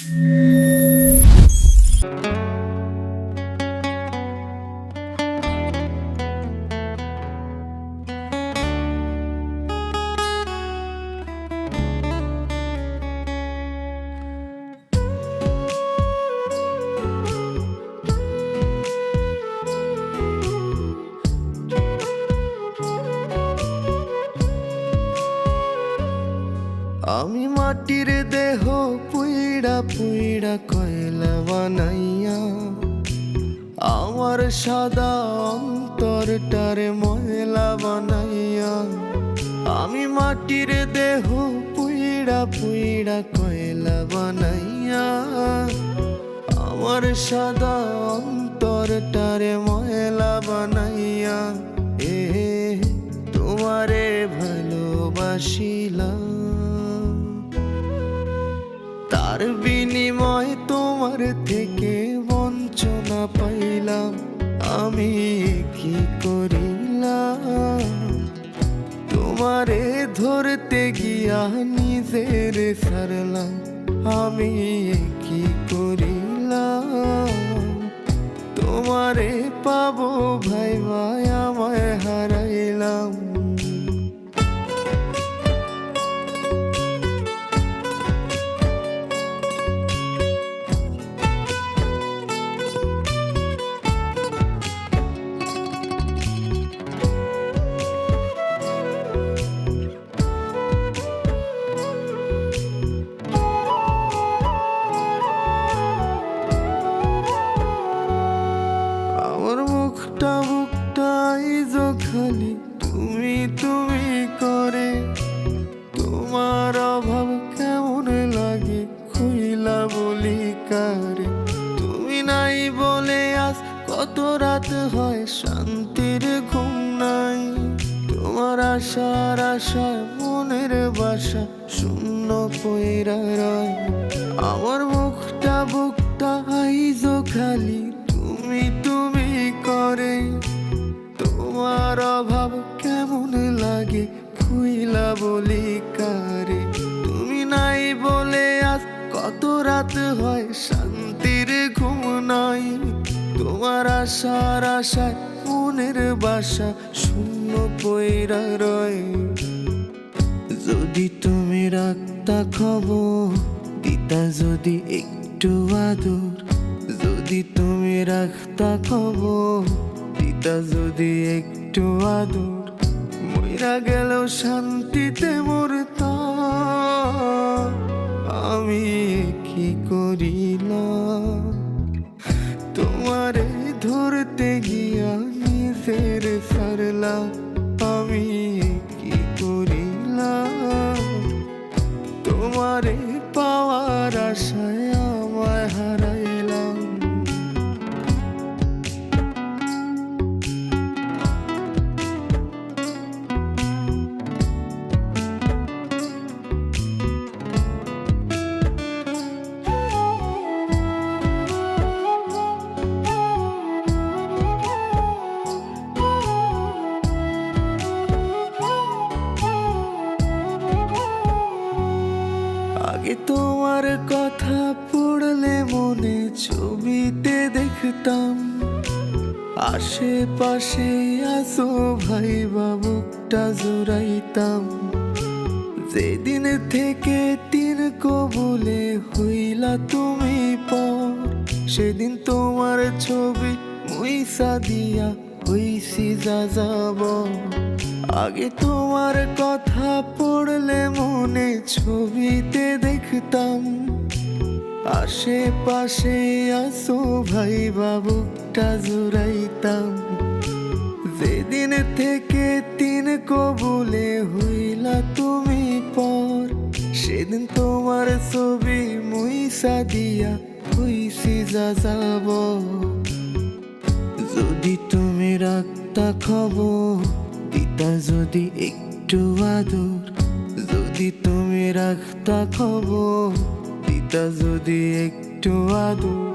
আমি মাটির দেহ পুইড়া পুইড়া কয়লা বানাইয়া আমার সাদা অন্তরটারে ময়লা বানাইয়া। আমি মাটির দেহ পুইড়া পুইড়া কয়লা বানাইয়া আমার সাদা অন্তরটারে ময়লা বানাইয়া। তোমারে ভালোবাসিলাম, তার বিনিময় তোমার থেকে বঞ্চনা পাইলাম। আমি কি করিলাম, তোমারে ধরতে গিয়া নিজের সারলাম। আমি কি করিলাম, তোমারে পাবো ভাই ভাই আমায় হারাইলাম। বুকটা বুকটাই খালি তুমি তুমি করে, তোমার অভাব কেমন লাগে খুইলা বলি কারে। তুমি নাই বলে আজ কত রাত হয় শান্তির ঘুম নাই। তোমার আশার আশায় মনের বাসা শূন্য পইরা রয়। আমার বুকটা বুকটাই খালি তুমি তুমি করে, তোমার অভাব কেমন লাগে খুইলা বলি কারে। তুমি নাই বলে আজ কত রাত হয় শান্তির ঘুম নাই। তোমার আশার আশায় মনের বাসা শূন্য পইরা রয়। যদি তুমি রাখতা খবর দিতা যদি একটু আদর, যদি তুমি রাখতা খবর দিতা যদি একটু আদর, মইরা গেলেও শান্তিতে মরতাম। আমি কি করিলাম, তোমারে ধরতে গিয়া নিজের সারলাম। আমি কি করিলাম, তোমারে পাওয়ার আশায় আমায় হারাইলাম। আগে তোমার কথা পড়লে মনে ছবিতে দেখতাম, আশেপাশে আসো ভাই বুকটা জুড়াইতাম। যেদিন থেকে তিন কবুলে হইলা তুমি পর, সেদিন তোমার ছবি মুইসা দিয়া হইছি যা যাব। আগে তোমার কথা পড়লে মনে ছবিতে দেখতাম, আশেপাশে আসো ভাই বুকটা জুড়াইতাম। যেদিন থেকে তিন কবুলে হইলা তুমি পর, সেদিন তোমার ছবি মুইসা দিয়া হইছি যা যাব। যদি তুমি রাখতা খবর দিতা যদি একটু আদর, যদি তুমি রাখতা খবর দিতা যদি একটু আদর,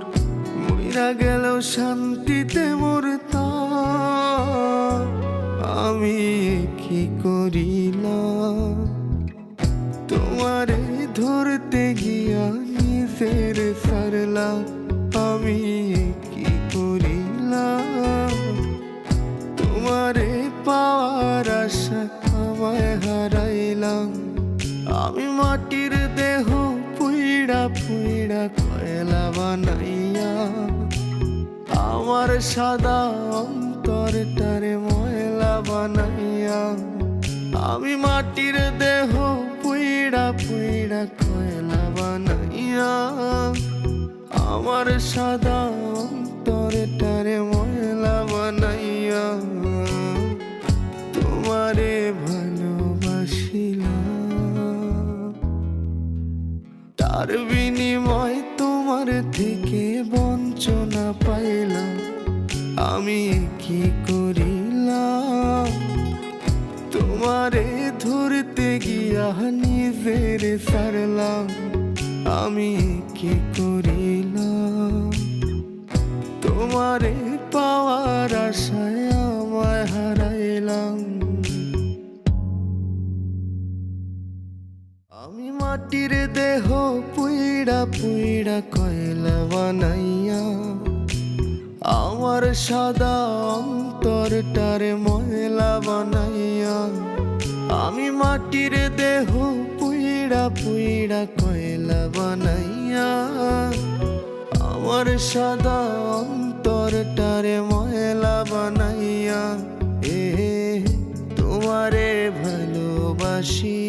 মইরা গেলেও শান্তিতে মরতাম। আমি কি করিলাম, তোমারে ধরতে গিয়া নিজের সারলাম, আমি কি করিলাম। তোমারে পাওয়ার আশা আমায় হারাইলাম, আমি মাটির দেহ পুইড়া পুইড়া কয়লা বানাইয়া, আমার সাদা অন্তরটারে ময়লা বানাইয়া। আমি মাটির দেহ পুইড়া পুইড়া কয়লা বানাইয়া, আমার সাদা অন্তরটারে ময়লা বানাইয়া। তোমারে ভালোবাসিলাম, তার বিনিময় তোমার থেকে বঞ্চনা পাইলাম, আমি কি করিলাম। তোমারে ধরতে গিয়া নিজের সারলাম, আমি কি করিলাম। তোমারে পাওয়ার আশায় আমায় হারাইলাম, আমি মাটির দেহ পুইড়া পুইড়া কয়লা বানাইয়া, আমার সাদা অন্তরটারে ময়লা বানাইয়া। আমি মাটির দেহ পুইড়া পুইড়া কয়লা বানাইয়া, আমার সাদা অন্তরটারে ময়লা বানাইয়া। তোমারে ভালোবাসি।